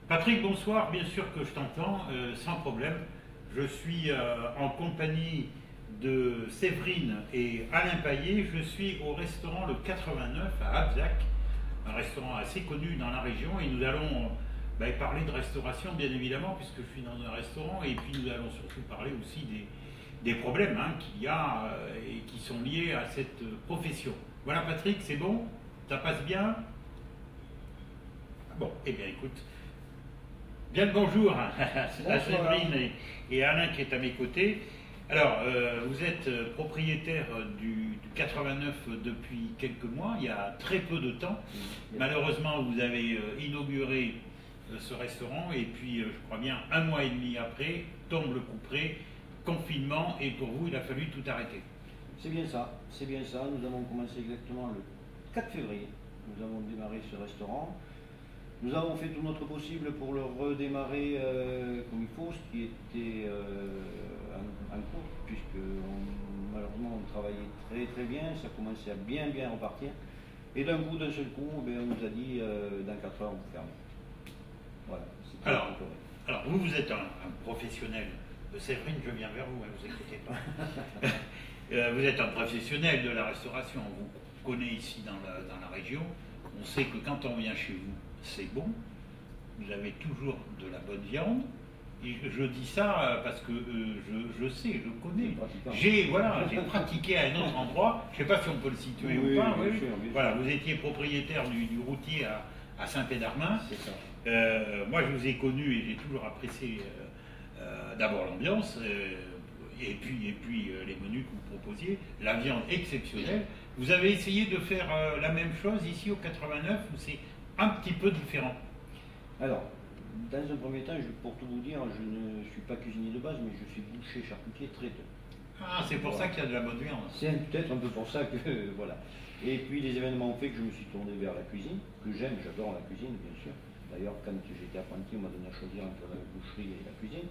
Patrick, bonsoir, bien sûr que je t'entends, sans problème. Je suis en compagnie de Séverine et Alain Paillet. Je suis au restaurant Le 89 à Abzac, un restaurant assez connu dans la région, et nous allons parler de restauration, bien évidemment, puisque je suis dans un restaurant, et puis nous allons surtout parler aussi des problèmes qu'il y a et qui sont liés à cette profession. Voilà Patrick, c'est bon? Ça passe bien? Bon, eh bien écoute, bien le bonjour à Séverine et Alain qui est à mes côtés. Alors, vous êtes propriétaire du 89 depuis quelques mois, il y a très peu de temps. Malheureusement, vous avez inauguré ce restaurant et puis, je crois bien, un mois et demi après, tombe le coup près, confinement, et pour vous, il a fallu tout arrêter. C'est bien ça, c'est bien ça. Nous avons commencé exactement le 4 février. Nous avons démarré ce restaurant. Nous avons fait tout notre possible pour le redémarrer comme il faut, ce qui était en cours, puisque malheureusement on travaillait très bien, ça commençait à bien repartir. Et d'un seul coup, on nous a dit dans 4 heures on vous ferme. Voilà. Alors vous êtes un professionnel. Séverine, je viens vers vous, ne vous inquiétez pas. Vous êtes un professionnel de la restauration, on vous connaît ici dans la région. On sait que quand on vient chez vous, c'est bon. Vous avez toujours de la bonne viande. Et je dis ça parce que je sais, je connais. J'ai pratiqué à un autre endroit. Je ne sais pas si on peut le situer ou pas. Bien sûr. Voilà, vous étiez propriétaire du routier à Saint-Pé-d'Armin. C'est ça. Moi, je vous ai connu et j'ai toujours apprécié d'abord l'ambiance. Et puis les menus que vous proposiez, la viande exceptionnelle. Vous avez essayé de faire la même chose ici au 89 ou c'est un petit peu différent? Alors, dans un premier temps, pour tout vous dire, je ne suis pas cuisinier de base, mais je suis boucher, charcutier, traiteur. Ah, c'est pour ça qu'il y a de la bonne viande. C'est peut-être un peu pour ça que, voilà. Et puis les événements ont fait que je me suis tourné vers la cuisine, que j'aime, j'adore la cuisine, bien sûr. D'ailleurs, quand j'étais apprenti, on m'a donné à choisir entre la boucherie et la cuisine.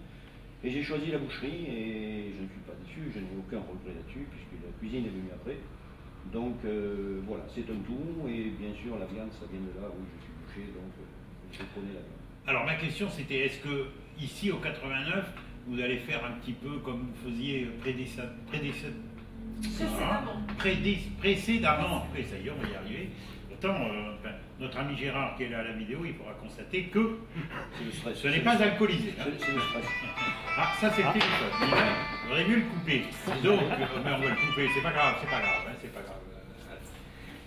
Et j'ai choisi la boucherie et je ne suis pas déçu, je n'ai aucun regret là-dessus, puisque la cuisine est venue après. Donc voilà, c'est un tout, et bien sûr la viande, ça vient de là où je suis bouché, donc je connais la viande. Alors ma question c'était, est-ce que ici au 89, vous allez faire un petit peu comme vous faisiez précédemment, oui, ça y est, on va y arriver. Pourtant, notre ami Gérard qui est là à la vidéo, il pourra constater que ce n'est pas alcoolisé. Hein. C'est le stress. Ah, ça c'est le téléphone. On aurait mieux le couper. Donc, mais on va le couper, c'est pas grave, c'est pas grave.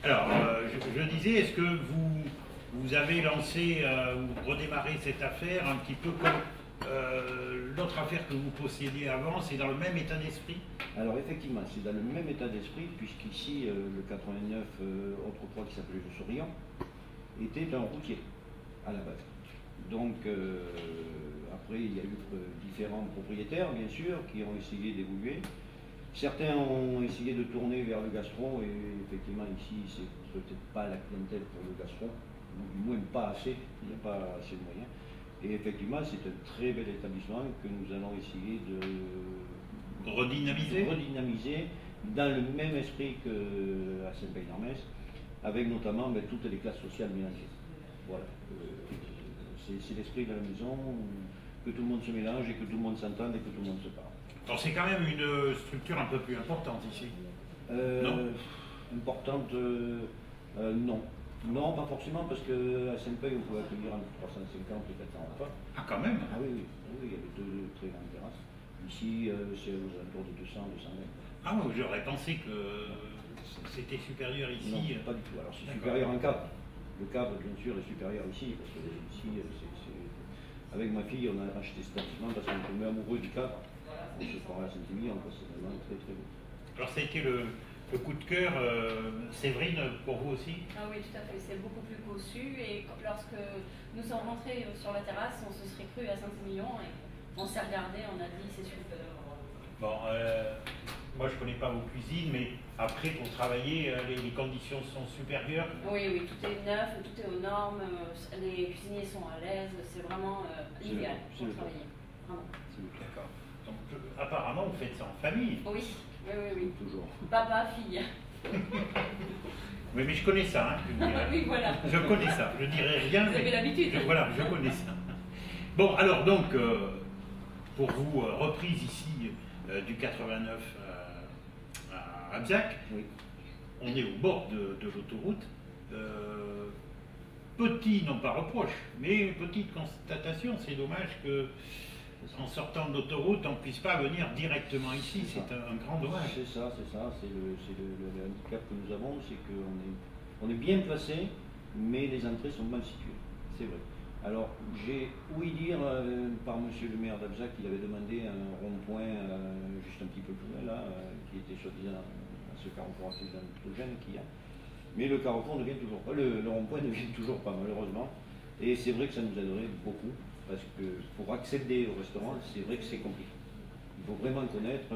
Alors, je disais, est-ce que vous avez lancé ou redémarré cette affaire un petit peu comme l'autre affaire que vous possédiez avant, c'est dans le même état d'esprit? Alors effectivement, c'est dans le même état d'esprit, puisqu'ici, le 89, autrefois qui s'appelait le Souriant, était un routier à la base. Donc après, il y a eu différents propriétaires, bien sûr, qui ont essayé d'évoluer. Certains ont essayé de tourner vers le gastro, et effectivement ici, c'est peut-être pas la clientèle pour le gastro, ou du moins pas assez, il n'y a pas assez de moyens. Et effectivement, c'est un très bel établissement que nous allons essayer de redynamiser dans le même esprit qu'à Saint-Pé-d'Armès, avec notamment toutes les classes sociales mélangées. Voilà. C'est l'esprit de la maison, que tout le monde se mélange et que tout le monde s'entende et que tout le monde se parle. Alors c'est quand même une structure un peu plus importante ici. Non. Importante, non. Non, pas forcément, parce qu'à Saint-Pé, on pouvait accueillir entre 350 et 400 repas. Ah, quand même? Ah oui, il y avait deux très grandes terrasses. Ici, c'est aux alentours de 200, 220. Ah oui, j'aurais pensé que c'était supérieur ici. Non, pas du tout. Alors c'est supérieur en cadre. Le cadre, bien sûr, est supérieur ici, parce que ici, avec ma fille, on a acheté cet établissement parce qu'on est tombé amoureux du cadre. On se croirait à Saint-Émilion, c'est vraiment très beau. Alors ça a été le coup de cœur, Séverine, pour vous aussi? Ah oui, tout à fait, c'est beaucoup plus cossu, et lorsque nous sommes rentrés sur la terrasse, on se serait cru à Saint-Émilion, et on s'est regardé, on a dit c'est super. Bon, moi je ne connais pas vos cuisines, mais après pour travailler, les conditions sont supérieures? Oui, tout est neuf, tout est aux normes, les cuisiniers sont à l'aise, c'est vraiment idéal pour travailler. D'accord. Donc apparemment vous faites ça en famille? Oui. Toujours. Papa, fille. Oui, mais je connais ça. Hein, oui, voilà. Je connais ça. Je dirais rien. Vous avez l'habitude. Voilà, je connais ça. Bon, alors donc, pour vous, reprise ici du 89 à Abzac, Oui. on est au bord de l'autoroute. Petit, non pas reproche, mais petite constatation, c'est dommage que en sortant de l'autoroute, on ne puisse pas venir directement ici, c'est un grand dommage. C'est ça, c'est le handicap que nous avons, c'est qu'on est bien placé, mais les entrées sont mal situées, c'est vrai. Alors, j'ai ouï dire par monsieur le maire d'Abzac qu'il avait demandé un rond-point juste un petit peu plus loin, là, qui était soi-disant à ce carrefour accidentogène qu'il y a. Mais le carrefour ne vient toujours pas, le rond-point ne vient toujours pas, malheureusement. Et c'est vrai que ça nous aiderait beaucoup, parce que pour accéder au restaurant, c'est vrai que c'est compliqué. Il faut vraiment connaître.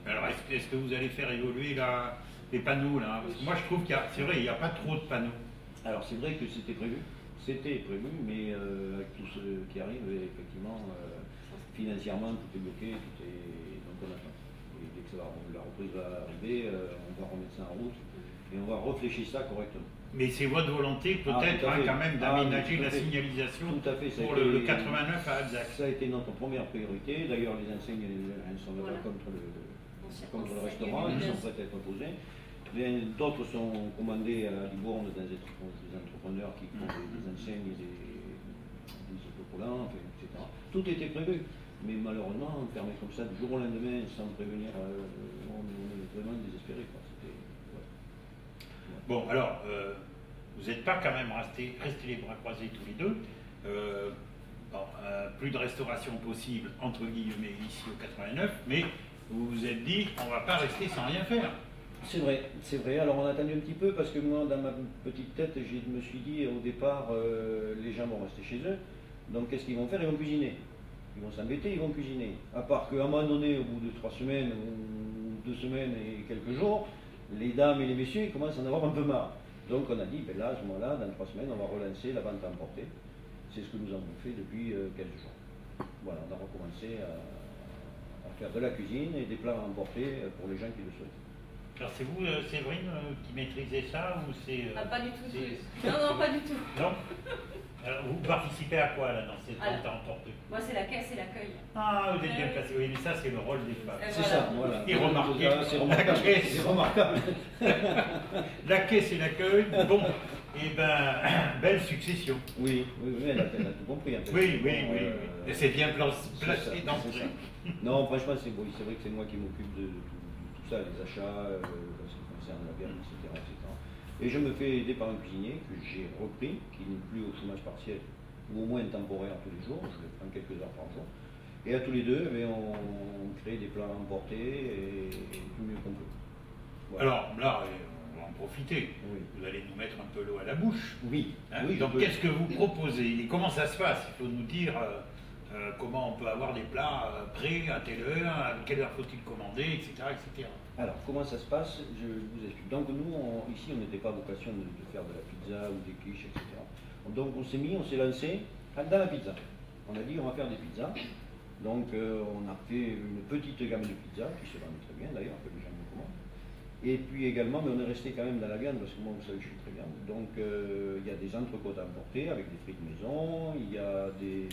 Alors, est-ce que vous allez faire évoluer les panneaux là? Parce que moi, je trouve c'est vrai, il n'y a pas trop de panneaux. Alors, c'est vrai que c'était prévu, mais avec tout ce qui arrive, effectivement, financièrement, tout est bloqué, donc on attend. Et dès que la reprise va arriver, on va remettre ça en route et on va réfléchir ça correctement. Mais c'est votre volonté peut-être quand même d'aménager la signalisation pour le 89 à Abzac. Ça a été notre première priorité. D'ailleurs, les enseignes elles sont là contre le restaurant, ils sont prêts à être posés. D'autres sont commandés à Libourne dans des entrepreneurs qui font des enseignes, des autocollants, etc. Tout était prévu. Mais malheureusement, fermer comme ça du jour au lendemain sans prévenir, on est vraiment désespéré. Bon, alors, vous n'êtes pas quand même restés les bras croisés tous les deux. Plus de restauration possible, entre guillemets, ici au 89, mais vous vous êtes dit, on ne va pas rester sans rien faire. C'est vrai. Alors on a attendu un petit peu parce que moi, dans ma petite tête, je me suis dit, au départ, les gens vont rester chez eux. Donc qu'est-ce qu'ils vont faire? Ils vont cuisiner. Ils vont s'embêter, ils vont cuisiner. À part qu'à un moment donné, au bout de 3 semaines, ou 2 semaines et quelques jours, les dames et les messieurs, ils commencent à en avoir un peu marre. Donc on a dit, ben là, à ce moment-là, dans 3 semaines, on va relancer la vente à emporter. C'est ce que nous avons fait depuis 15 jours. Voilà, on a recommencé à faire de la cuisine et des plats à emporter pour les gens qui le souhaitent. Alors c'est vous, Séverine, qui maîtrisez ça ou c'est... pas du tout. Non, pas du tout. Non. Alors vous participez à quoi là dans cette vente à emporter? Moi c'est la caisse et l'accueil. Ah, vous êtes bien placé. Oui, mais ça c'est le rôle des femmes. C'est ça, voilà. Et remarquable. C'est remarquable. La caisse et l'accueil, bon, et ben, belle succession. Oui, elle a tout compris. En fait. Oui. Et c'est bien placé d'entrée. Non, franchement, c'est vrai que c'est moi qui m'occupe de tout ça, les achats, ce qui concerne la viande, etc. Et je me fais aider par un cuisinier que j'ai repris, qui n'est plus au chômage partiel, ou au moins temporaire tous les jours, je le prends quelques heures par jour. Et à tous les deux, on crée des plats emportés et tout mieux qu'on peut. Voilà. Alors là, on va en profiter. Oui. Vous allez nous mettre un peu l'eau à la bouche. Oui. Hein, Oui, donc qu'est-ce que vous proposez et comment ça se passe? Il faut nous dire comment on peut avoir des plats prêts, à telle heure, à quelle heure faut-il commander, etc., etc. Alors, comment ça se passe? Je vous explique. Donc, nous, ici, on n'était pas vocation de faire de la pizza ou des quiches, etc. Donc, on s'est lancé dans la pizza. On a dit, on va faire des pizzas. Donc, on a fait une petite gamme de pizzas, qui se vendent très bien d'ailleurs, que les gens me commandent. Et puis également, mais on est resté quand même dans la viande, parce que moi, vous savez, je suis très viande. Donc, il y a des entrecôtes à emporter avec des frites maison, il y a des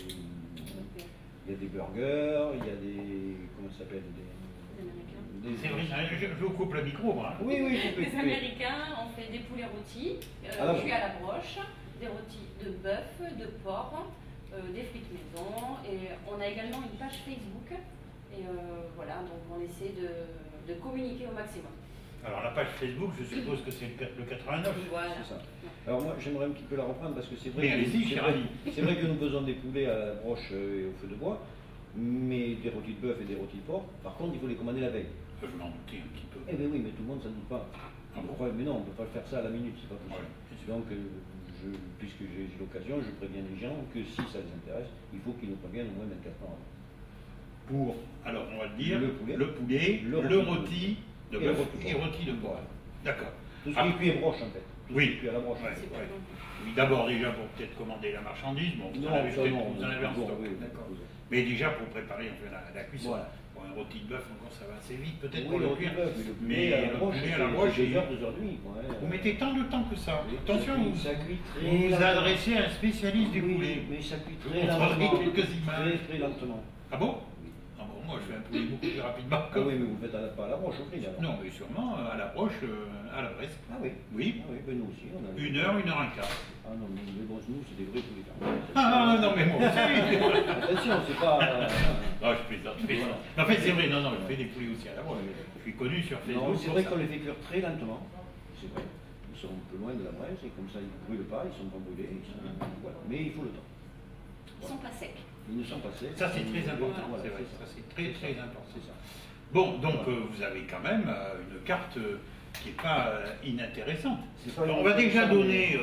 burgers, il y a des... comment ça s'appelle? C'est vrai, je vous coupe le micro, moi. Oui, les Américains, on fait des poulets rôtis, cuits à la broche, des rôtis de bœuf, de porc, des frites maison, et on a également une page Facebook, et voilà, donc on essaie de communiquer au maximum. Alors la page Facebook, je suppose que c'est le 89. Voilà. C'est ça. Alors moi, j'aimerais un petit peu la reprendre parce que c'est vrai, Mais allez-y, cher ami. C'est vrai que nous faisons des poulets à la broche et au feu de bois, mais des rôtis de bœuf et des rôtis de porc, par contre, il faut les commander la veille. Je m'en doutais un petit peu. Eh bien oui, mais tout le monde ne s'en doute pas. Mais non, on ne peut pas le faire ça à la minute, c'est pas possible. Ouais, donc, puisque j'ai l'occasion, je préviens les gens que si ça les intéresse, il faut qu'ils nous préviennent au moins 24 heures avant. Pour, alors on va le dire, le poulet, le rôti de bœuf et rôti de porc. D'accord. Tout ce qui est cuit et broche en fait. tout Oui. ce qui est à la broche. Ouais, C'est ouais. pas bon. Oui, d'abord déjà pour peut-être commander la marchandise, bon, vous Non, en avez ça, peut-être non, vous en avez en toujours, stock, oui, d'accord. oui. Mais déjà pour préparer enfin, la cuisson. Voilà. Pour un rôti de bœuf, encore ça va assez vite, peut-être Oui, pour le le cuire. bœuf, Mais mais le poulet à la broche, c'est 2 heures, 2 heures et demie. Ouais. vous mettez tant de temps que ça. Oui, Attention, ça cuit très vous vous lentement. adressez à un spécialiste du Oui, poulet. mais ça cuit Vous très montrerez lentement. quelques images. Très, très lentement. Ah bon? Ah bon, moi je fais un poulet beaucoup plus rapidement. Ah oui, mais vous faites pas à la broche au prix, alors. Non, mais sûrement à la broche, à la Bresse. Ah oui. Oui, Ah oui, ben nous aussi. On a 1 heure, 1 heure et quart. Ah non, mais les grosses nous, c'est des vrais poulets. Ah non, mais moi aussi. Attention, c'est pas. Non, je plaisante. Voilà. En fait, c'est vrai, non, je fais des poulets aussi à la broche. Je suis connu sur Facebook. Non, c'est pour vrai ça. qu'on les fait cuire très lentement. C'est vrai. Ils sont un peu loin de la braise et comme ça ils ne brûlent pas, ils sont pas brûlés. Voilà. Mais il faut le temps. Ils sont pas secs. Ils ne sont pas secs. Ça, c'est très important, Voilà, c'est vrai. ça. Ça, c'est très, très important. C'est ça. Bon, donc Voilà. vous avez quand même une carte qui n'est pas inintéressante. C'est pas Alors, on va déjà inintéressant, donner,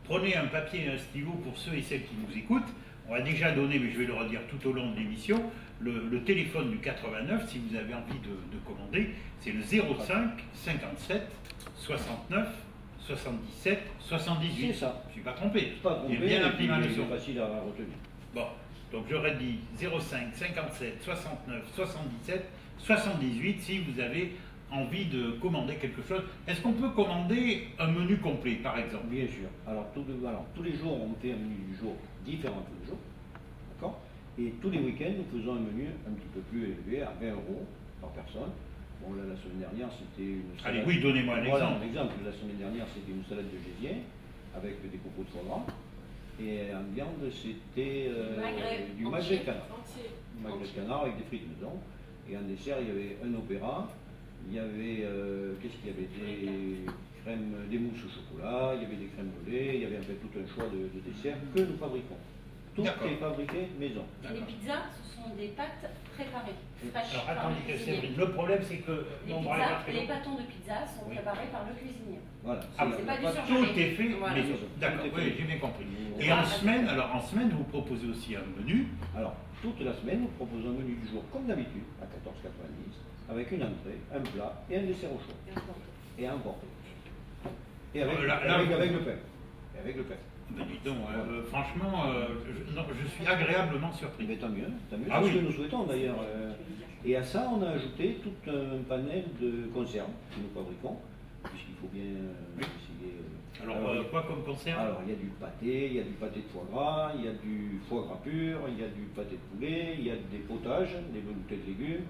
prenez un papier et un stylo pour ceux et celles qui nous écoutent. On va déjà donner, mais je vais le redire tout au long de l'émission, le téléphone du 89 si vous avez envie de commander. C'est le 05 57 69 77 78. C'est ça. Je ne suis pas trompé. C'est pas J'ai trompé, bien et appris puis ma il est leçon. facile à retenir. Bon, donc j'aurais dit 05 57 69 77 78 si vous avez envie de commander quelque chose. Est-ce qu'on peut commander un menu complet par exemple? Bien sûr. Alors, tous les jours, on fait un menu du jour différent tous les jours. D'accord? Et tous les week-ends, nous faisons un menu un petit peu plus élevé à 20 € par personne. Bon, là, la semaine dernière, c'était une salade. Allez, oui, donnez-moi un Voilà, exemple. un exemple. La semaine dernière, c'était une salade de gésier avec des copeaux de foie gras. Et en viande, c'était du magret de canard. Entier. Du magret de canard avec des frites dedans. Et en dessert, il y avait un opéra. Il y avait, qu'est-ce qu'il y avait? Des crèmes, des mousses au chocolat, il y avait des crèmes au lait, il y avait en fait tout un choix de desserts que nous fabriquons. Tout D'accord. est fabriqué maison. Et les pizzas, ce sont des pâtes préparées, fraîches Alors par le attendez, cuisinier. Séverine, le problème c'est que Les non, on va aller pizzas, pas très les loin. bâtons de pizza sont Oui. préparés par le cuisinier. Voilà. Ah, c'est pas du pâte- surgelé. Tout est fait Voilà. maison. D'accord, Tout est oui, fait. j'ai bien compris. Voilà. Et en semaine, vous proposez aussi un menu. Alors, toute la semaine, nous proposons un menu du jour comme d'habitude, à 14,90, avec une entrée, un plat et un dessert au chaud. Et à emporter. Et avec, Là, avec le pain. Et avec le pain. Ben, dis donc, franchement, je suis agréablement surpris. Mais tant mieux, Ah c'est oui. ce que nous souhaitons d'ailleurs. Et à ça, on a ajouté tout un panel de conserves que nous fabriquons, puisqu'il faut bien essayer. Alors, quoi comme conserve? Alors, il y a du pâté, il y a du pâté de foie gras, il y a du foie gras pur, il y a du pâté de poulet, il y a des potages, des veloutés de légumes.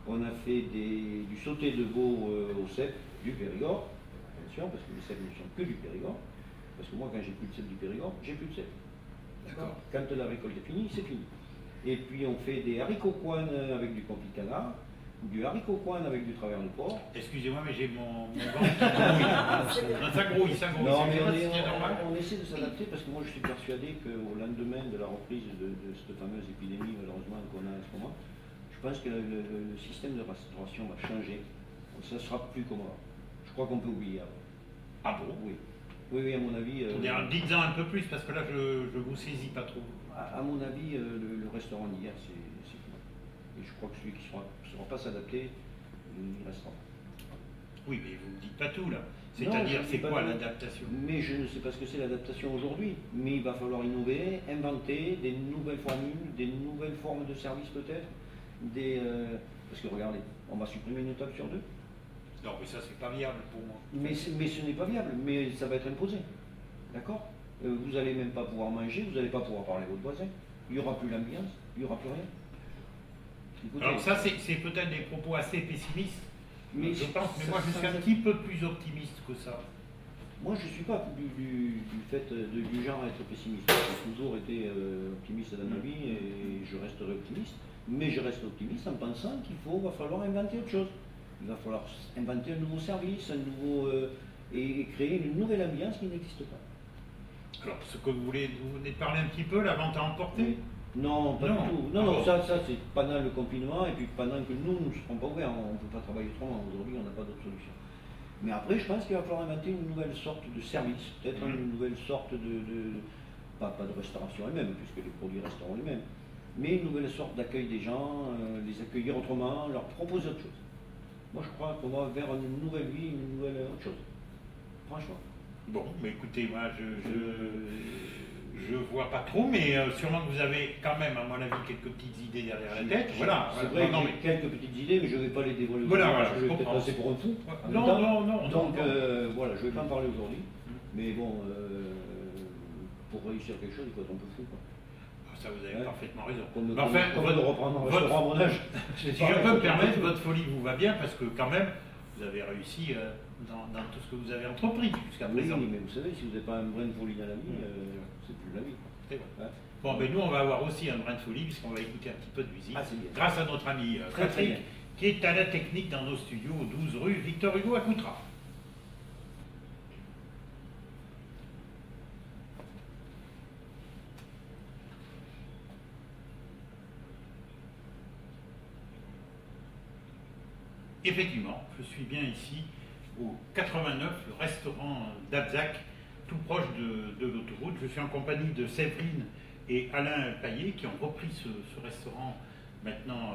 On a fait du sauté de veau au cèpe du Périgord. Attention, parce que les cèpes ne sont que du Périgord. Parce que moi, quand j'ai plus de cèpes du Périgord, j'ai plus de cèpes. D'accord. Quand la récolte est finie, c'est fini. Et puis on fait des haricots coines avec du confit de canard, du haricot coine avec du travers de porc. Excusez-moi, mais j'ai mon ventre qui grouille. Non, ça grouille, ça grouille. Non, mais Je sais pas si c'est normal. on essaie de s'adapter parce que moi je suis persuadé qu'au lendemain de la reprise de cette fameuse épidémie malheureusement qu'on a en ce moment, je pense que le système de restauration va changer. Ça sera plus comme avant. Je crois qu'on peut oublier avant. Ah bon? Oui. Oui, à mon avis. Dites-en un peu plus parce que là je vous saisis pas trop. À mon avis, le restaurant d'hier, c'est fini. Et je crois que celui qui ne saura pas s'adapter, il restera. Oui, mais vous ne dites pas tout là. Non, C'est-à-dire, je c'est dis pas quoi tout. l'adaptation? Mais je ne sais pas ce que c'est l'adaptation aujourd'hui. Mais il va falloir innover, inventer des nouvelles formules, des nouvelles formes de service peut-être. Parce que regardez, on va supprimer une table sur deux. Non, mais ça c'est pas viable pour moi. Mais ce n'est pas viable, mais ça va être imposé. D'accord? Vous n'allez même pas pouvoir manger, vous n'allez pas pouvoir parler à votre voisin. Il n'y aura plus l'ambiance, il n'y aura plus rien. Écoutez, Alors ça c'est peut-être des propos assez pessimistes. Mais je pense, mais ça- moi je suis ça- un petit peu plus optimiste que ça. moi, je ne suis pas du genre à être pessimiste. J'ai toujours été optimiste dans ma vie et je resterai optimiste. Mais je reste optimiste en pensant va falloir inventer autre chose. Il va falloir inventer un nouveau service, et créer une nouvelle ambiance qui n'existe pas. Alors ce que vous venez de parler un petit peu, la vente à emporter. Non, pas Non. du tout. Non, Ah non, bon. ça c'est pendant le confinement et puis pendant que nous ne serons pas ouverts, on ne peut pas travailler autrement. Aujourd'hui, on n'a pas d'autre solution. Mais après, je pense qu'il va falloir inventer une nouvelle sorte de service, peut-être une nouvelle sorte pas de restauration elle-même, puisque les produits resteront les mêmes, mais une nouvelle sorte d'accueil des gens, les accueillir autrement, leur proposer autre chose. Moi, je crois qu'on va vers une nouvelle vie, une nouvelle autre chose. Franchement. Bon, mais écoutez, moi je vois pas trop, mais sûrement que vous avez quand même, à mon avis, quelques petites idées derrière la tête. Voilà. C'est vrai, non, mais quelques petites idées, mais je ne vais pas les dévoiler aujourd'hui. Voilà, je vais peut-être passer pour un fou. Non. Donc voilà, je ne vais pas en parler aujourd'hui. Mais bon, pour réussir quelque chose, il faut être un peu fou. Quoi. Ça, vous avez parfaitement raison. Enfin, de reprendre un restaurant à mon âge. Si je peux me permettre, votre folie vous va bien, parce que quand même, vous avez réussi dans tout ce que vous avez entrepris jusqu'à présent. Oui, mais vous savez, si vous n'avez pas un brin de folie dans la vie, c'est plus la vie. C'est vrai. Hein? Bon, ben nous, on va avoir aussi un brin de folie, puisqu'on va écouter un petit peu de musique, grâce à notre ami Patrick, qui est à la technique dans nos studios, 12 rue Victor Hugo à Coutras. Effectivement, je suis bien ici au 89, le restaurant d'Abzac, tout proche de l'autoroute. Je suis en compagnie de Séverine et Alain Paillet qui ont repris ce restaurant maintenant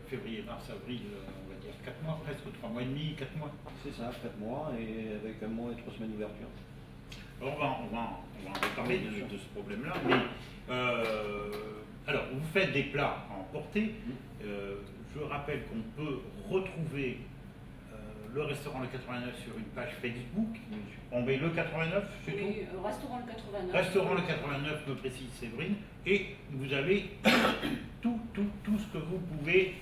février, mars, avril, on va dire 4 mois, presque 3 mois et demi, 4 mois. C'est ça, 4 mois et avec 1 mois et 3 semaines d'ouverture. On va en reparler de ce problème-là. Mais alors, vous faites des plats à emporter. Je rappelle qu'on peut retrouver le restaurant Le 89 sur une page Facebook. On met Le 89, c'est tout. Oui, restaurant Le 89. Restaurant Le 89, me précise Séverine. Et vous avez tout ce que vous pouvez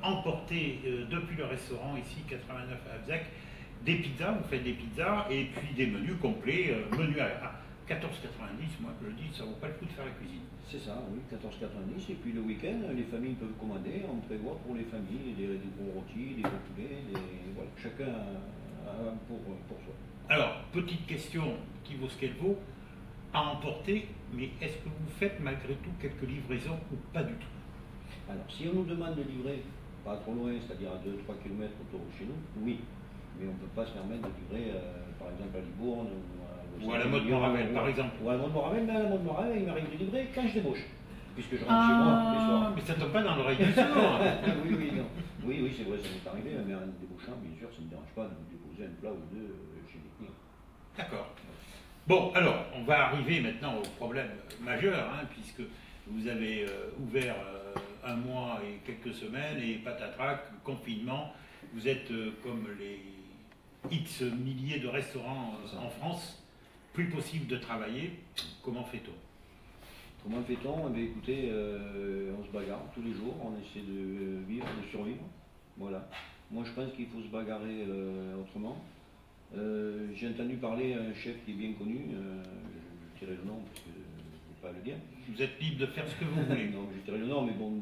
emporter depuis le restaurant ici, 89 à Abzac. Des pizzas, vous faites des pizzas, et puis des menus complets, menus à 14,90, moi je le dis, ça ne vaut pas le coup de faire la cuisine. C'est ça, oui, 14,90, et puis le week-end, les familles peuvent commander, on prévoit pour les familles des gros rôtis, des gros poulets, voilà, chacun pour soi. Alors, petite question qui vaut ce qu'elle vaut, à emporter, mais est-ce que vous faites malgré tout quelques livraisons ou pas du tout? Alors, si on nous demande de livrer pas trop loin, c'est-à-dire à 2-3 km autour de chez nous, oui. Mais on ne peut pas se permettre de livrer, par exemple, à Libourne ou à la Motte-Moravel, par exemple. Ou à la Motte-Moravel, mais à la Motte-Moravel, il m'arrive de livrer quand je débauche. Puisque je rentre chez moi tous les soirs. Mais ça ne tombe pas dans l'oreille du sourd. Oui, c'est vrai, ça m'est arrivé, mais en débauchant, bien sûr, ça ne me dérange pas de déposer un plat ou deux chez les clients. D'accord. Bon, alors, on va arriver maintenant au problème majeur, hein, puisque vous avez ouvert 1 mois et quelques semaines, et patatrac, confinement, vous êtes comme les X milliers de restaurants en France, plus possible de travailler. Comment fait-on? Comment fait-on? Eh bien, écoutez, on se bagarre tous les jours, on essaie de vivre, de survivre. Voilà. Moi, je pense qu'il faut se bagarrer autrement. J'ai entendu parler à un chef qui est bien connu, je dirais le nom parce que je ne vais pas le dire. Vous êtes libre de faire ce que vous voulez. Non, je dirais le nom, mais bon,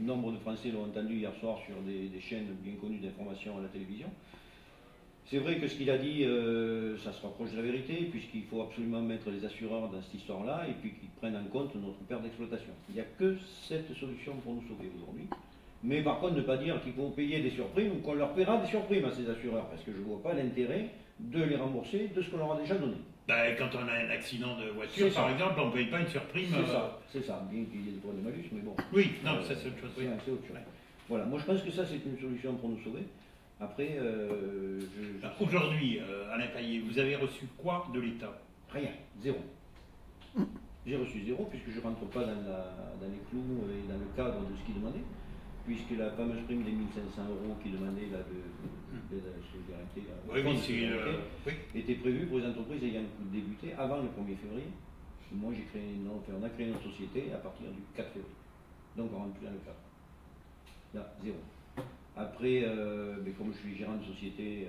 nombre de Français l'ont entendu hier soir sur des chaînes bien connues d'information à la télévision. C'est vrai que ce qu'il a dit, ça se rapproche de la vérité, puisqu'il faut absolument mettre les assureurs dans cette histoire-là, et puis qu'ils prennent en compte notre perte d'exploitation. Il n'y a que cette solution pour nous sauver aujourd'hui. Mais par contre, ne pas dire qu'il faut payer des surprimes ou qu'on leur paiera des surprimes à ces assureurs, parce que je ne vois pas l'intérêt de les rembourser de ce qu'on leur a déjà donné. Ben, quand on a un accident de voiture, par exemple, on ne paye pas une surprime. C'est ça, bien qu'il y ait des droits de malus, mais bon. Oui, non, ça c'est autre chose. Oui. C'est autre chose. Ouais. Voilà, moi je pense que ça c'est une solution pour nous sauver. Après, aujourd'hui, Alain Paillet, vous avez reçu quoi de l'État? Rien, zéro. J'ai reçu zéro puisque je ne rentre pas dans les clous et dans le cadre de ce qu'il demandait, puisque la fameuse prime des 1 500 € qu'il demandait là, de solidarité était prévue pour les entreprises ayant débuté avant le 1er février. Moi, on a créé notre société à partir du 4 février. Donc on ne rentre plus dans le cadre. Là, zéro. Après, comme je suis gérant de société,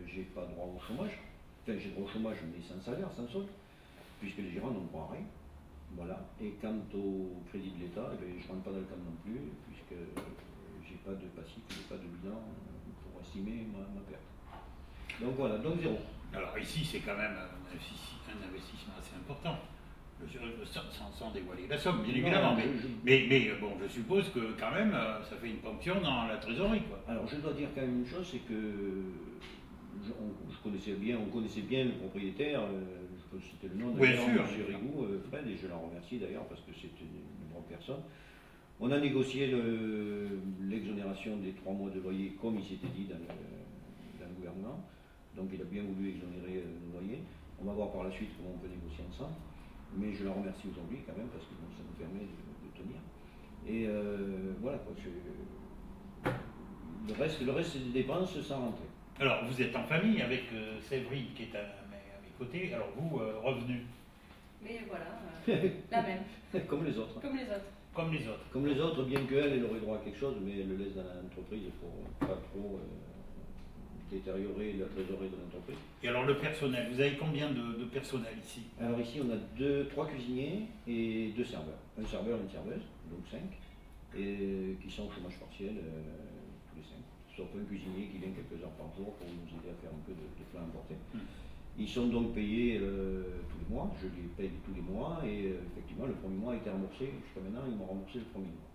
j'ai pas droit au chômage. Enfin, j'ai droit au chômage, mais sans salaire, sans solde, puisque les gérants n'ont droit à rien. Voilà. Et quant au crédit de l'État, je ne rentre pas dans le cadre non plus, puisque j'ai pas de passif, j'ai pas de bilan pour estimer ma perte. Donc voilà, donc zéro. Alors ici, c'est quand même un investissement assez important. Sans dévoiler la somme, bien évidemment, mais bon, je suppose que quand même, ça fait une ponction dans la trésorerie, quoi. Alors, je dois dire quand même une chose, c'est que on connaissait bien le propriétaire, je peux citer le nom, bien sûr, M. Rigou, Fred, et je l'en remercie d'ailleurs parce que c'est une bonne personne. On a négocié l'exonération des 3 mois de loyer comme il s'était dit dans le gouvernement. Donc il a bien voulu exonérer le loyer. On va voir par la suite comment on peut négocier ensemble. Mais je le remercie aujourd'hui quand même parce que bon, ça nous permet de tenir. Et voilà quoi. Le reste c'est des dépenses sans rentrer. Alors vous êtes en famille avec Séverine qui est à mes côtés. Alors vous, revenu. Mais voilà, la même. Comme les autres. Comme les autres. Comme les autres. Comme les autres, bien qu'elle, elle aurait droit à quelque chose, mais elle le laisse dans l'entreprise pour pas trop détériorer la trésorerie de l'entreprise. Et alors le personnel, vous avez combien de personnel ici? Alors ici on a 3 cuisiniers et 2 serveurs. Un serveur et une serveuse, donc 5, et qui sont au chômage partiel tous les 5. Sauf un cuisinier qui vient quelques heures par jour pour nous aider à faire un peu de plats importés. Ils sont donc payés tous les mois, je les paye tous les mois et effectivement le premier mois a été remboursé, jusqu'à maintenant ils m'ont remboursé le premier mois.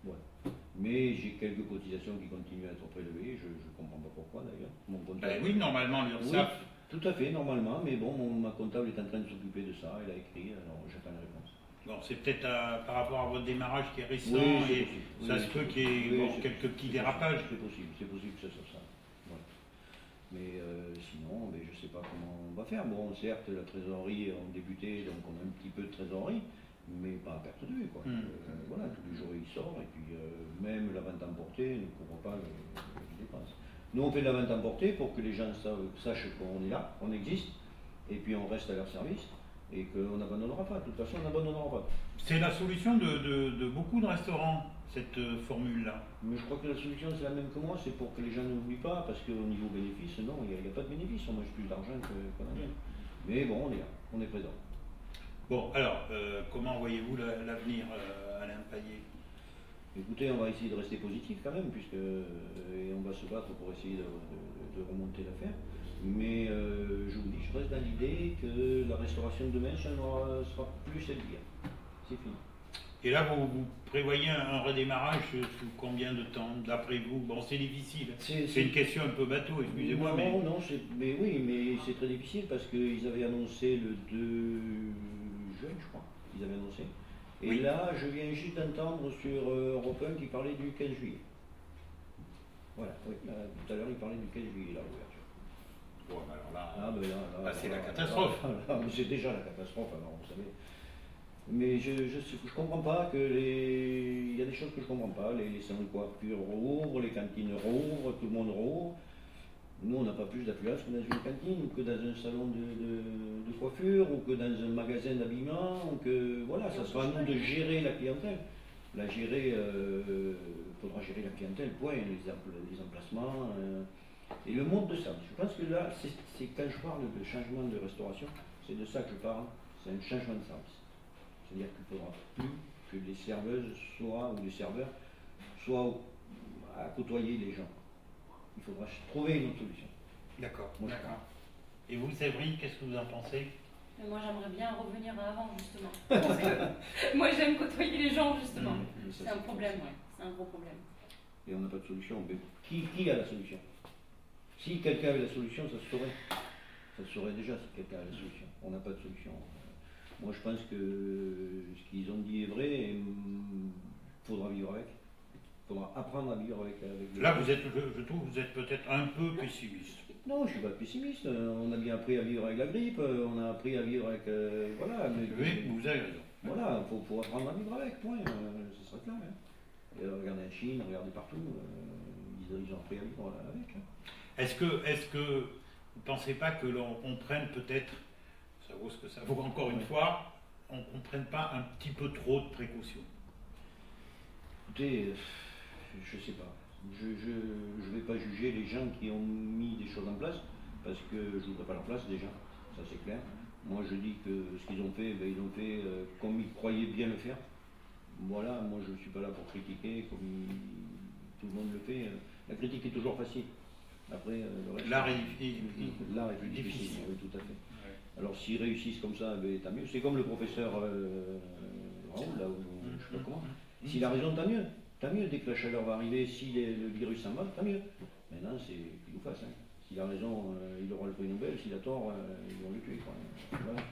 Voilà. Mais j'ai quelques cotisations qui continuent à être prélevées, je ne comprends pas pourquoi d'ailleurs. Oui, normalement l'URSSAF. Oui, tout à fait, normalement, mais bon, ma comptable est en train de s'occuper de ça, elle a écrit, alors j'attends la réponse. Bon, c'est peut-être par rapport à votre démarrage qui est récent oui, et ça se peut qu'il y ait quelques petits dérapages. C'est possible que ça soit ça. Voilà. Mais sinon, je ne sais pas comment on va faire. Bon, certes, la trésorerie, on débutait, donc on a un petit peu de trésorerie, mais pas à perte de vue. Voilà, tous les jours il sort, et puis même la vente emportée ne couvre pas les dépenses. Nous, on fait de la vente emportée pour que les gens sachent qu'on est là, on existe, et puis on reste à leur service, et qu'on n'abandonnera pas. De toute façon, on n'abandonnera pas. C'est la solution de beaucoup de restaurants, cette formule-là. Mais je crois que la solution, c'est la même que moi, c'est pour que les gens n'oublient pas, parce qu'au niveau bénéfice, non, il n'y a pas de bénéfice, on mange plus d'argent qu'on a gagne. Mais bon, on est là, on est présent. Bon, alors, comment voyez-vous l'avenir, Alain Paillet? Écoutez, on va essayer de rester positif quand même, et on va se battre pour essayer de remonter l'affaire. Mais je vous dis, je reste dans l'idée que la restauration de demain, ça ne sera plus celle d'hier. C'est fini. Et là, vous prévoyez un redémarrage sous combien de temps, d'après vous? Bon, c'est difficile. C'est une question un peu bateau, excusez-moi. Non, mais oui, mais c'est très difficile parce qu'ils avaient annoncé le 2 juin, je crois. Ils avaient annoncé. Et oui. Là, je viens juste d'entendre sur Europe 1 qui parlait du 15 juillet. Voilà, oui, tout à l'heure, il parlait du 15 juillet, là, l'ouverture. Bon, alors là, c'est la catastrophe. C'est déjà la catastrophe, alors, vous savez. Mais je comprends pas que il y a des choses que je comprends pas. Les salons de coiffure rouvrent, les cantines rouvrent, tout le monde rouvre. Nous, on n'a pas plus d'affluence que dans une cantine, ou que dans un salon de coiffure, ou que dans un magasin d'habillement, ou que voilà, ça sera à nous de gérer la clientèle. La gérer, faudra gérer la clientèle, point, les emplacements et le mode de service. Je pense que là, c'est quand je parle de changement de restauration, c'est de ça que je parle, c'est un changement de service. C'est-à-dire qu'il ne faudra plus que les serveuses ou les serveurs soient à côtoyer les gens. Il faudra trouver une autre solution. D'accord. Et vous, Séverine, qu'est-ce que vous en pensez? Moi, j'aimerais bien revenir à avant, justement. Parce que moi, j'aime côtoyer les gens, justement. C'est un problème, ouais. C'est un gros problème. Et on n'a pas de solution. Mais qui a la solution? Si quelqu'un avait la solution, ça se saurait. Ça se saurait déjà si quelqu'un avait la solution. On n'a pas de solution. Moi, je pense que ce qu'ils ont dit est vrai et il faudra vivre avec. Il faudra apprendre à vivre avec là, je trouve que vous êtes peut-être un peu pessimiste. Non, je ne suis pas pessimiste. On a bien appris à vivre avec la grippe, on a appris à vivre avec... voilà. Oui, vous avez raison. Voilà, il faut apprendre à vivre avec, point. Ce sera clair. Hein. Et regardez en Chine, regardez partout, ils ont appris à vivre avec. Hein. Est-ce que vous ne pensez pas que l'on prenne peut-être, ça vaut ce que ça vaut encore une fois, on ne prenne pas un petit peu trop de précautions? Écoutez, je ne sais pas. Je ne vais pas juger les gens qui ont mis des choses en place, parce que je ne voudrais pas leur place déjà, ça c'est clair. Moi je dis que ce qu'ils ont fait, ils l'ont fait comme ils croyaient bien le faire. Voilà, moi je ne suis pas là pour critiquer comme tout le monde le fait. La critique est toujours facile. Après, l'art est plus difficile. Oui, tout à fait. Ouais. Alors s'ils réussissent comme ça, tant mieux. C'est comme le professeur Raoul, là, je ne sais pas comment. S'il a raison, tant mieux. Tant mieux, dès que la chaleur va arriver, si le virus s'en va, tant mieux. Maintenant, c'est qu'il nous fasse. Hein. S'il a raison, il aura le prix Nobel. S'il a tort, ils vont le tuer. Voilà.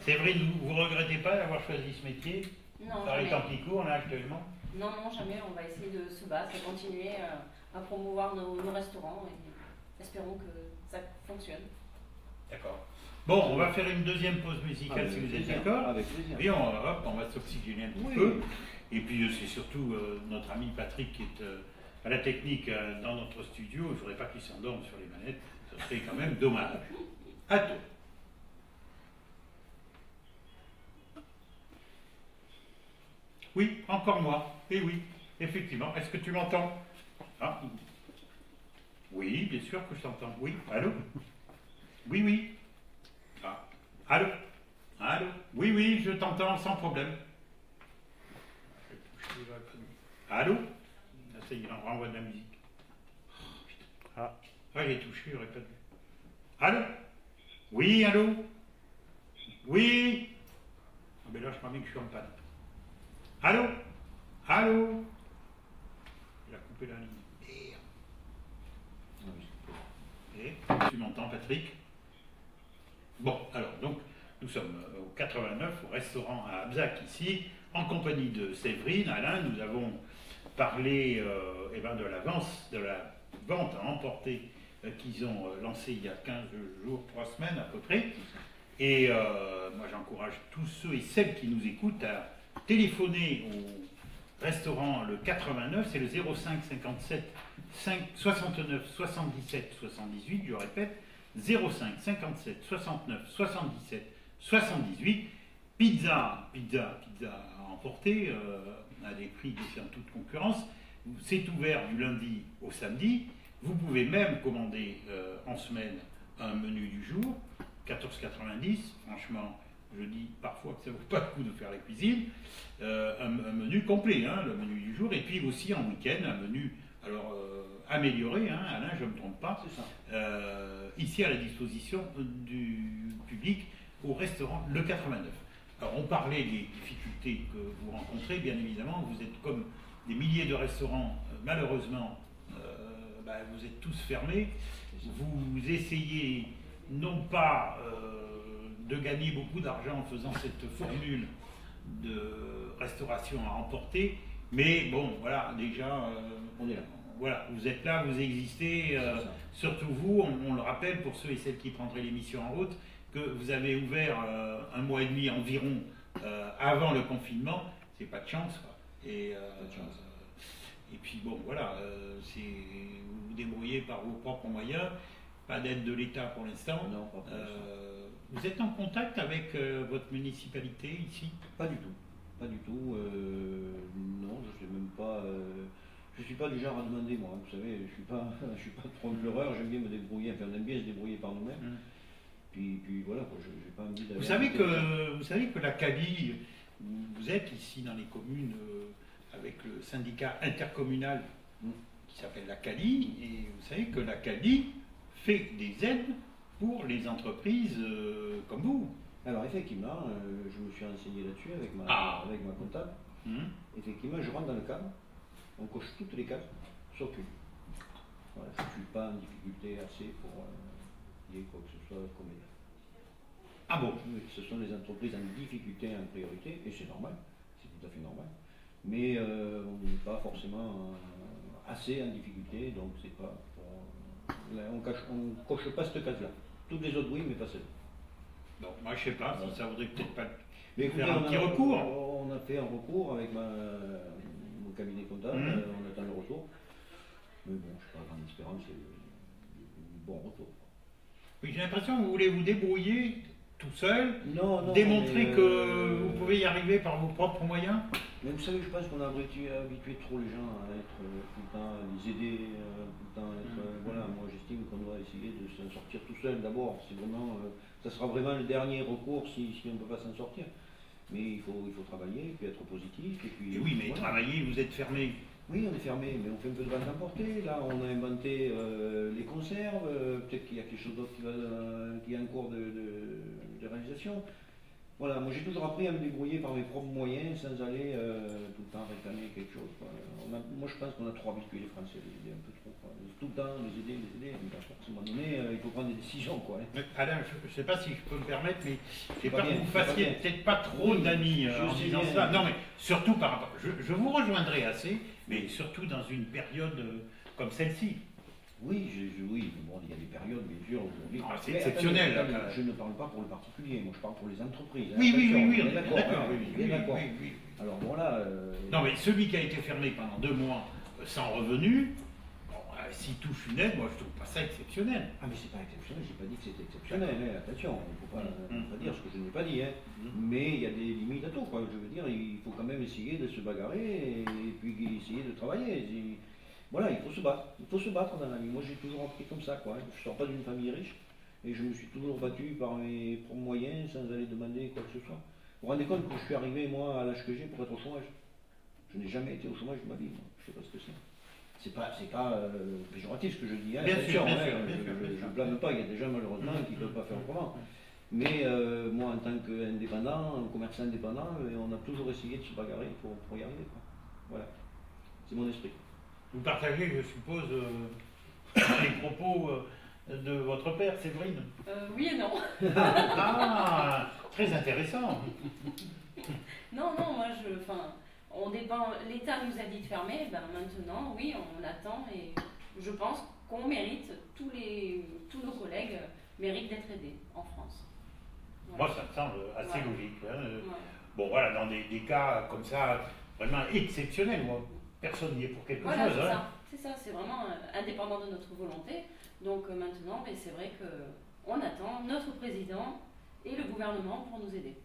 Séverine, vous ne regrettez pas d'avoir choisi ce métier? Non, par les temps qui courent, là, actuellement? Non, jamais. On va essayer de se battre et continuer à promouvoir nos restaurants. Et espérons que ça fonctionne. D'accord. Bon, on va faire une deuxième pause musicale si vous êtes d'accord. Avec plaisir. Et on va s'oxygéner un petit peu. Et puis c'est surtout notre ami Patrick qui est à la technique dans notre studio. Il ne faudrait pas qu'il s'endorme sur les manettes. Ce serait quand même dommage. À toi. Oui, encore moi. Eh oui, effectivement. Est-ce que tu m'entends? Ah. Oui, bien sûr que je t'entends. Oui, allô? Oui, oui. Ah. Allô? Allô? Oui, oui, je t'entends sans problème. Allô? Là, ça y est, on renvoie de la musique. Oh, putain. Ah, j'ai touché, j'aurais pas dû. Allô? Oui, allô? Oui? Ah, ben là, je crois bien que je suis en panne. Allô? Allô? Il a coupé la ligne. Merde. Et tu m'entends, Patrick? Bon, alors, donc, nous sommes au 89, au restaurant à Abzac, ici, en compagnie de Séverine, Alain. Nous avons parlé de l'avance, de la vente à emporter qu'ils ont lancée il y a 15 jours, 3 semaines à peu près. Et moi, j'encourage tous ceux et celles qui nous écoutent à téléphoner au restaurant le 89, c'est le 05 57 69 77 78, je répète, 05 57 69 77 78, pizza à emporter à des prix défiant toute concurrence. C'est ouvert du lundi au samedi. Vous pouvez même commander en semaine un menu du jour, 14,90. Franchement, je dis parfois que ça ne vaut pas le coup de faire la cuisine. Un menu complet, hein, le menu du jour. Et puis aussi en week-end, un menu amélioré, hein, Alain, je ne me trompe pas. C'est ça. Ici à la disposition du public au restaurant Le 89. Alors on parlait des difficultés que vous rencontrez, bien évidemment, vous êtes comme des milliers de restaurants, malheureusement, vous êtes tous fermés, vous essayez non pas de gagner beaucoup d'argent en faisant cette formule de restauration à emporter, mais bon, voilà, déjà, on est là. Voilà, vous êtes là, vous existez, surtout vous, on le rappelle pour ceux et celles qui prendraient l'émission en route, que vous avez ouvert un mois et demi environ avant le confinement, c'est pas de chance, quoi. Et puis bon, voilà, vous vous débrouillez par vos propres moyens, pas d'aide de l'État pour l'instant. Non, pas pour l'instant. Vous êtes en contact avec votre municipalité ici? Pas du tout, pas du tout. Non, je sais même pas. Je suis pas du genre à demander, moi. Vous savez, je suis pas trop pleureur. J'aime bien me débrouiller. Enfin, on aime bien se débrouiller par nous-mêmes. Puis voilà, j'ai pas envie d'aller. Vous savez que la CALI, vous êtes ici dans les communes avec le syndicat intercommunal qui s'appelle la CALI, et vous savez que la CALI fait des aides pour les entreprises comme vous. Alors effectivement, je me suis renseigné là-dessus avec ma comptable. Effectivement, je rentre dans le cadre, on coche toutes les cases, sauf une. Voilà, je ne suis pas en difficulté assez pour dire quoi que ce soit comme elle. Ah bon? Ce sont les entreprises en difficulté en priorité, et c'est normal, c'est tout à fait normal. Mais on n'est pas forcément assez en difficulté, donc c'est pas pour, on coche pas cette case-là. Toutes les autres oui, mais pas celle-là. Donc moi je sais pas, si ça voudrait peut-être pas mais écoutez, faire un petit recours. On a fait un recours avec mon cabinet comptable, on attend le retour. Mais bon, je suis pas en espérance, c'est un bon retour. Oui, j'ai l'impression que vous voulez vous débrouiller tout seul, non, démontrer que vous pouvez y arriver par vos propres moyens. Mais vous savez, je pense qu'on a habitué trop les gens à être tout le temps, à les aider, tout le temps être. Voilà, moi j'estime qu'on doit essayer de s'en sortir tout seul d'abord. C'est vraiment, ça sera vraiment le dernier recours si on ne peut pas s'en sortir. Mais il faut travailler, puis être positif. Et puis, oui, mais voilà. Travailler, vous êtes fermé. Oui, on est fermé, mais on fait un peu de vente emportée. Là, on a inventé les conserves. Peut-être qu'il y a quelque chose d'autre qui est en cours de réalisation. Voilà, moi j'ai toujours appris à me débrouiller par mes propres moyens sans aller tout le temps réclamer quelque chose. Moi je pense qu'on a trop habitué les Français, les aider un peu trop. Tout le temps les aider. Mais à un moment donné, il faut prendre des décisions. Alain, je ne sais pas si je peux me permettre, mais j'ai peur que vous fassiez peut-être pas trop d'amis en disant ça. Non, mais surtout par rapport. Je vous rejoindrai assez, mais surtout dans une période comme celle-ci. Oui, oui, bon, il y a des périodes, bien sûr, aujourd'hui. C'est exceptionnel. Je ne parle pas pour le particulier, moi je parle pour les entreprises. Oui, on est d'accord. Oui. Alors voilà. Non, mais celui qui a été fermé pendant 2 mois sans revenu, s'il touche une aide, moi je trouve pas ça exceptionnel. Ah, mais c'est pas exceptionnel, j'ai pas dit que c'était exceptionnel, hein, attention, il ne faut pas dire ce que je n'ai pas dit, hein. Mais il y a des limites à tout, quoi. Je veux dire, il faut quand même essayer de se bagarrer et puis essayer de travailler. Voilà, il faut se battre dans la vie. Moi j'ai toujours appris comme ça, quoi. Je ne sors pas d'une famille riche et je me suis toujours battu par mes propres moyens sans aller demander quoi que ce soit. Vous vous rendez compte que je suis arrivé, moi, à l'âge que j'ai pour être au chômage? Je n'ai jamais été au chômage de ma vie, moi. Je ne sais pas ce que c'est. C'est pas péjoratif ce que je dis, hein. Bien sûr, je ne blâme pas, il y a des gens malheureusement qui ne peuvent pas faire autrement. Mais moi en tant qu'indépendant, un commerçant indépendant, on a toujours essayé de se bagarrer pour y arriver, quoi. Voilà, c'est mon esprit. Vous partagez, je suppose, les propos de votre père, Séverine? Oui et non. Ah, très intéressant. Non, moi on dépend, l'État nous a dit de fermer, ben maintenant, oui, on attend et je pense qu'on mérite, tous nos collègues méritent d'être aidés en France. Voilà. Moi, ça me semble assez logique. Hein. Bon, voilà, dans des cas comme ça, vraiment exceptionnels, moi, personne n'y est pour quelque chose. Hein. C'est ça, c'est vraiment indépendant de notre volonté. Donc maintenant, c'est vrai qu'on attend notre président et le gouvernement pour nous aider.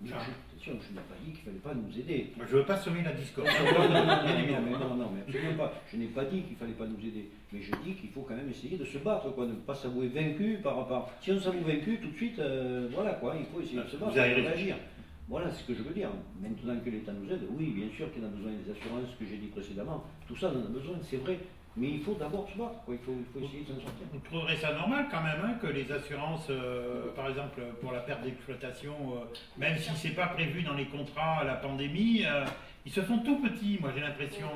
Attention, je n'ai pas dit qu'il ne fallait pas nous aider. Je ne veux pas semer la discorde. Non, mais absolument pas. Je n'ai pas dit qu'il ne fallait pas nous aider. Mais je dis qu'il faut quand même essayer de se battre, quoi, ne pas s'avouer vaincu par rapport. Si on s'avoue vaincu, tout de suite, voilà, quoi, il faut essayer de se battre, de réagir. Voilà ce que je veux dire. Maintenant que l'État nous aide, oui, bien sûr qu'il en a besoin des assurances que j'ai dit précédemment. Tout ça, on en a besoin, c'est vrai. Mais il faut d'abord se battre, quoi. Il faut essayer de s'en sortir. Vous trouverez ça normal quand même, hein, que les assurances, par exemple pour la perte d'exploitation, même si ce n'est pas prévu dans les contrats à la pandémie, ils se font tout petits, moi j'ai l'impression,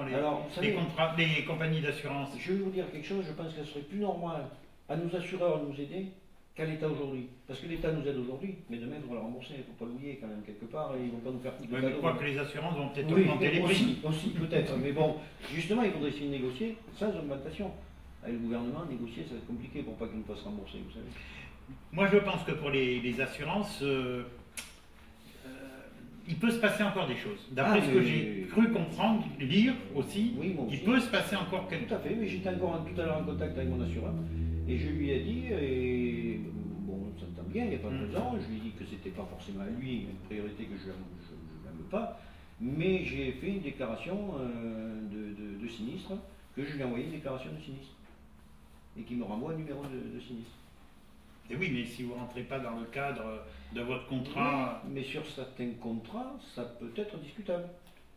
les compagnies d'assurance. Je vais vous dire quelque chose, je pense qu'elle serait plus normale à nos assureurs de nous aider qu'à l'État aujourd'hui. Parce que l'État nous aide aujourd'hui, mais demain il faut le rembourser, il ne faut pas l'oublier quand même quelque part, et ils ne vont pas nous faire petit cadeau. Mais je crois que les assurances vont peut-être augmenter les prix. Aussi peut-être, mais bon, justement il faudrait essayer de négocier sans augmentation. Avec le gouvernement, négocier ça va être compliqué pour pas qu'ils nous fassent rembourser, vous savez. Moi je pense que pour les assurances, il peut se passer encore des choses. D'après ce que j'ai cru comprendre, lire aussi, il peut se passer encore quelque chose. Tout à fait, mais j'étais encore tout à l'heure en contact avec mon assureur, et je lui ai dit, et bon, on s'entend bien, il n'y a pas de raison, je lui ai dit que c'était pas forcément à lui une priorité que je n'aime pas, mais j'ai fait une déclaration de sinistre, que je lui ai envoyé une déclaration de sinistre, et qui me renvoie un numéro de sinistre. Et oui, mais si vous ne rentrez pas dans le cadre de votre contrat... Oui, mais sur certains contrats, ça peut être discutable.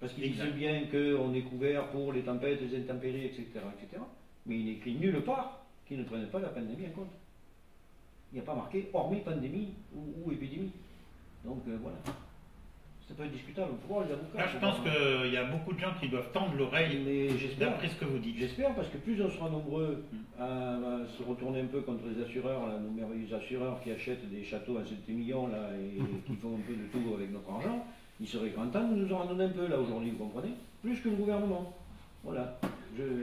Parce qu'il disait bien qu'on est couvert pour les tempêtes, les intempéries, etc., etc. Mais il écrit nulle part qu'ils ne prennent pas la pandémie en compte. Il n'y a pas marqué hormis pandémie ou épidémie. Donc voilà. Ça peut être discutable. Pour voir les avocats. Là, je pense qu'il y a beaucoup de gens qui doivent tendre l'oreille d'après ce que vous dites. J'espère, parce que plus on sera nombreux à se retourner un peu contre les assureurs, là, nos merveilleux assureurs qui achètent des châteaux à 7 millions là, et qui font un peu de tout avec notre argent, il serait grand temps de nous en donner un peu là aujourd'hui, vous comprenez? Plus que le gouvernement. Voilà.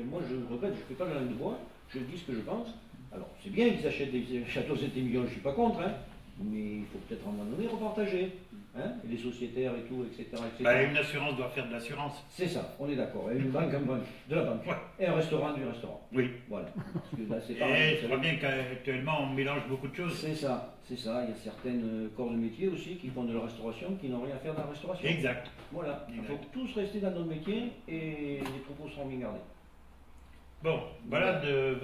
Moi je regrette, je ne fais pas la langue de bois, je dis ce que je pense. Alors c'est bien qu'ils achètent des châteaux à 7 millions, je ne suis pas contre, hein, mais il faut peut-être à un moment donné repartager. Hein, et les sociétaires et tout, etc. Bah, une assurance doit faire de l'assurance. C'est ça, on est d'accord. Et une banque, de la banque. Ouais. Et un restaurant, du restaurant. Oui. Voilà. Parce que là, c'est pareil. Et je crois bien qu'actuellement, on mélange beaucoup de choses. C'est ça, c'est ça. Il y a certaines corps de métier aussi qui font de la restauration, qui n'ont rien à faire dans la restauration. Exact. Voilà. Il faut tous rester dans notre métier et les propos seront bien gardés. Bon, voilà de...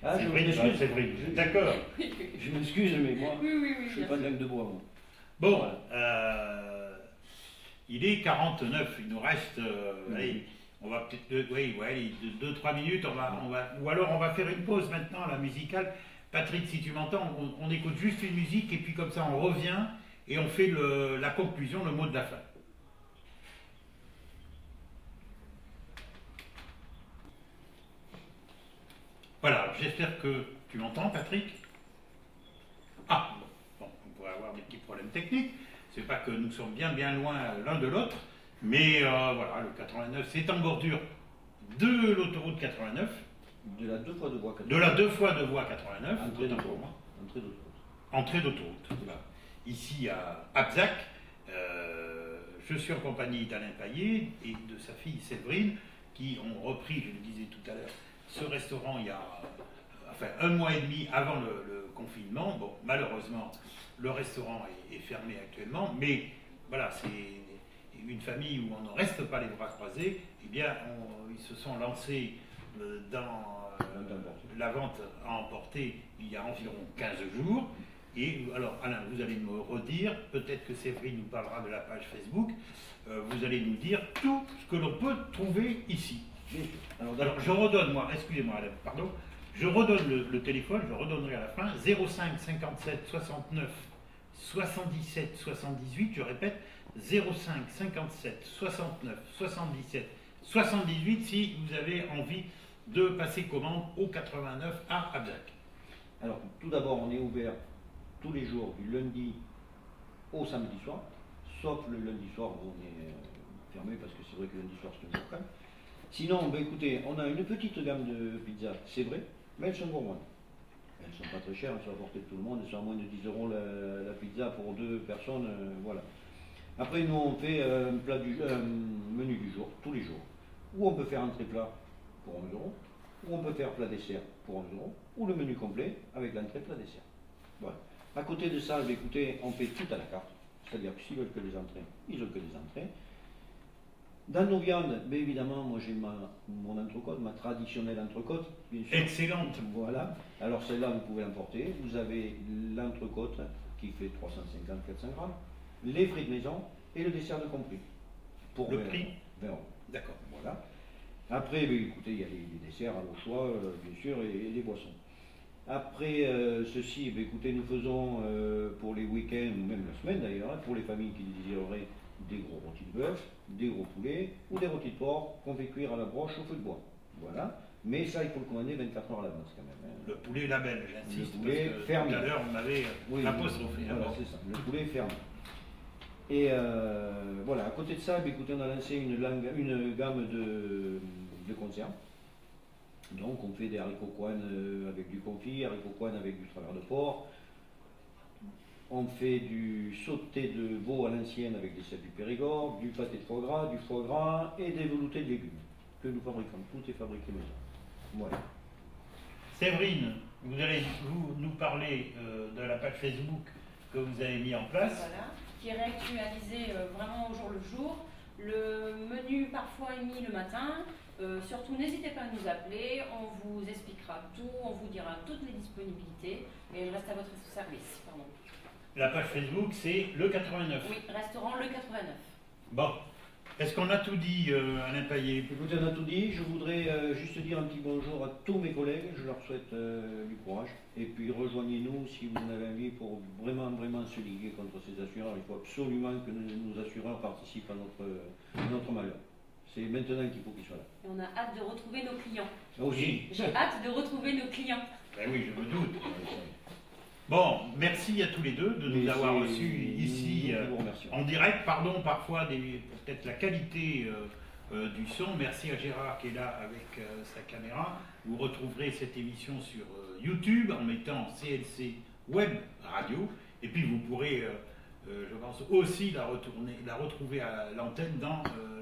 Ah, je m'excuse. C'est vrai. D'accord. Je m'excuse, mais moi, je ne suis pas de langue de bois. Moi. Bon, il est 49, il nous reste, allez, on va peut-être, 2-3 minutes, ou alors on va faire une pause maintenant, la musicale. Patrick, si tu m'entends, on écoute juste une musique et puis comme ça on revient et on fait la conclusion, le mot de la fin. Voilà, j'espère que tu m'entends, Patrick. Ah, bon, on pourrait avoir des petits problèmes techniques. C'est pas que nous sommes bien loin l'un de l'autre, mais voilà, le 89, c'est en bordure de l'autoroute 89. De la 2 fois 2 voies 89. De la 2 fois 2 voies 89. Entrée d'autoroute. Entrée d'autoroute. Entrée d'autoroute. Voilà. Ici à Abzac, je suis en compagnie d'Alain Paillet et de sa fille Séverine, qui ont repris, je le disais tout à l'heure, ce restaurant il y a un mois et demi avant le confinement. Bon, malheureusement, le restaurant est fermé actuellement, mais voilà, c'est une famille où on ne reste pas les bras croisés. Eh bien, ils se sont lancés dans la vente à emporter il y a environ 15 jours. Et alors, Alain, vous allez me redire, peut-être que Séverine nous parlera de la page Facebook, vous allez nous dire tout ce que l'on peut trouver ici. Alors je redonne, moi, excusez-moi, Alain, pardon, je redonne le téléphone, je redonnerai à la fin, 05 57 69 77 78, je répète, 05 57 69 77 78, si vous avez envie de passer commande au 89 à Abzac. Alors, tout d'abord, on est ouvert tous les jours, du lundi au samedi soir, sauf le lundi soir où on est fermé, parce que c'est vrai que le lundi soir c'est un jour calme. Sinon, ben, écoutez, on a une petite gamme de pizzas, c'est vrai, mais elles sont gourmandes. Elles ne sont pas très chères, elles sont à portée de tout le monde, elles sont à moins de 10 € la pizza pour 2 personnes, voilà. Après, nous, on fait un menu du jour, tous les jours, où on peut faire entrée plat pour 11 €, où on peut faire plat dessert pour 11 €, ou le menu complet avec l'entrée plat dessert. Voilà. À côté de ça, écoutez, on fait tout à la carte, c'est-à-dire que s'ils veulent que les entrées, ils ont que les entrées. Dans nos viandes, bien évidemment, moi j'ai mon entrecôte, ma traditionnelle entrecôte, bien sûr. Excellente. Voilà. Alors celle-là, vous pouvez l'emporter. Vous avez l'entrecôte qui fait 350-400 grammes, les frites maison et le dessert de compris. Pour le prix 20 €. D'accord. Voilà. Après, bien, écoutez, il y a les desserts à vos choix, bien sûr, et les boissons. Après ceci, bien, écoutez, nous faisons pour les week-ends, ou même la semaine d'ailleurs, pour les familles qui désireraient des gros rôtis de bœuf, des gros poulets ou des rôtis de porc qu'on fait cuire à la broche au feu de bois. Voilà. Mais ça, il faut le commander 24 heures à l'avance quand même. Hein. Le poulet label, j'insiste, le poulet parce que ferme. tout à l'heure on m'avait apostrophé. Voilà, c'est ça, le poulet ferme. Et voilà, à côté de ça, bien, écoutez, on a lancé une gamme de conserves. Donc on fait des haricots coines avec du confit, haricots coines avec du travers de porc. On fait du sauté de veau à l'ancienne avec des cèpes du Périgord, du pâté de foie gras et des veloutés de légumes que nous fabriquons. Tout est fabriqué maison. Voilà. Séverine, vous allez nous parler de la page Facebook que vous avez mis en place. Voilà, qui est réactualisée vraiment au jour le jour. Le menu parfois est mis le matin. Surtout, n'hésitez pas à nous appeler, on vous expliquera tout, on vous dira toutes les disponibilités et elle reste à votre service. Pardon. La page Facebook, c'est le 89. Oui, restaurant le 89. Bon, est-ce qu'on a tout dit, Alain Paillet? Écoutez, on a tout dit. Je voudrais juste dire un petit bonjour à tous mes collègues. Je leur souhaite du courage. Et puis rejoignez-nous si vous en avez envie pour vraiment se liguer contre ces assureurs. Il faut absolument que nos assureurs participent à notre malheur. C'est maintenant qu'il faut qu'ils soient là. Et on a hâte de retrouver nos clients. Aussi. J'ai hâte de retrouver nos clients. Ben oui, je me doute. Bon, merci à tous les deux de nous avoir reçus ici en direct. Pardon parfois peut-être la qualité du son. Merci à Gérard qui est là avec sa caméra. Vous retrouverez cette émission sur YouTube en mettant CLC Web Radio. Et puis vous pourrez, je pense, aussi la retrouver à l'antenne dans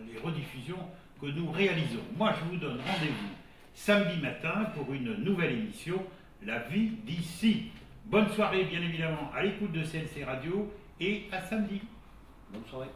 les rediffusions que nous réalisons. Moi, je vous donne rendez-vous samedi matin pour une nouvelle émission, La vie d'ici. Bonne soirée, bien évidemment, à l'écoute de CLC Radio et à samedi. Bonne soirée.